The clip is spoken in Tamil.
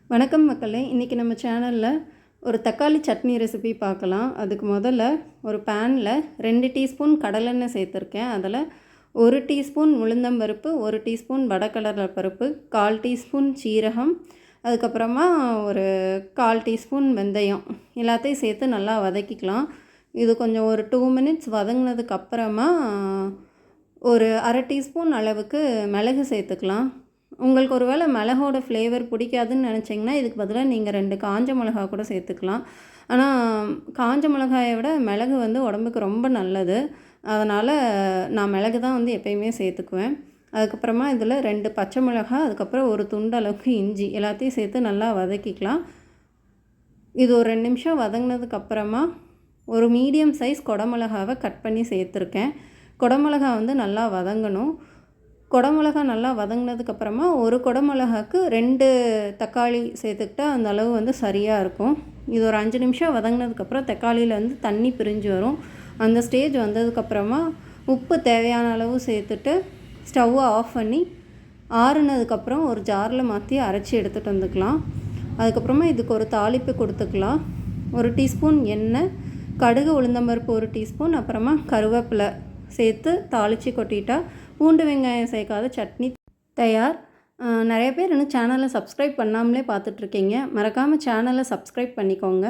வணக்கம் மக்களே, இன்றைக்கி நம்ம சேனலில் ஒரு தக்காளி சட்னி ரெசிபி பார்க்கலாம். அதுக்கு முதல்ல ஒரு பேனில் 2 டீஸ்பூன் கடலெண்ணெய் சேர்த்துருக்கேன். அதில் 1 டீஸ்பூன் உளுந்தம்பருப்பு, 1 டீஸ்பூன் வடகடலை பருப்பு, 1/4 டீஸ்பூன் சீரகம், அதுக்கப்புறமா ஒரு 1/4 டீஸ்பூன் வெந்தயம் எல்லாத்தையும் சேர்த்து நல்லா வதக்கிக்கலாம். இது கொஞ்சம் ஒரு 2 மினிட்ஸ் வதங்கினதுக்கப்புறமா ஒரு 1/2 டீஸ்பூன் அளவுக்கு மிளகு சேர்த்துக்கலாம். உங்களுக்கு ஒரு வேளை மிளகோட ஃப்ளேவர் பிடிக்காதுன்னு நினச்சிங்கன்னா இதுக்கு பதிலாக நீங்கள் 2 காஞ்ச மிளகா கூட சேர்த்துக்கலாம். ஆனால் காஞ்ச மிளகாயை விட மிளகு உடம்புக்கு ரொம்ப நல்லது. அதனால் நான் மிளகு தான் எப்பயுமே சேர்த்துக்குவேன். அதுக்கப்புறமா இதில் 2 பச்சை மிளகாய், அதுக்கப்புறம் ஒரு துண்டளவுக்கு இஞ்சி எல்லாத்தையும் சேர்த்து நல்லா வதக்கிக்கலாம். இது ஒரு 2 நிமிஷம் வதங்கினதுக்கப்புறமா ஒரு மீடியம் சைஸ் குடமிளகாவை கட் பண்ணி சேர்த்துருக்கேன். குடமிளகா நல்லா வதங்கணும். குடமிளகா நல்லா வதங்கினதுக்கப்புறமா ஒரு குடமிளகாக்கு 2 தக்காளி சேர்த்துக்கிட்டா அந்த அளவு சரியாக இருக்கும். இது ஒரு 5 நிமிஷம் வதங்கினதுக்கப்புறம் தக்காளியில் தண்ணி பிரிஞ்சு வரும். அந்த ஸ்டேஜ் வந்ததுக்கப்புறமா உப்பு தேவையான அளவு சேர்த்துட்டு ஸ்டவ்வை ஆஃப் பண்ணி ஆறுனதுக்கப்புறம் ஒரு ஜாரில் மாற்றி அரைச்சி எடுத்துகிட்டு வந்துக்கலாம். அதுக்கப்புறமா இதுக்கு ஒரு தாளிப்பு கொடுத்துக்கலாம். 1 டீஸ்பூன் எண்ணெய், கடுகு உளுந்தம்பருப்பு 1 டீஸ்பூன், அப்புறமா கருவேப்பிலை சேர்த்து தாளித்து கொட்டிட்டா பூண்டு வெங்காயம் சேர்க்காத சட்னி தயார். நிறைய பேர் இன்னும் சேனலை சப்ஸ்கிரைப் பண்ணாமலே பார்த்துட்ருக்கீங்க. மறக்காமல் சேனலை சப்ஸ்கிரைப் பண்ணிக்கோங்க.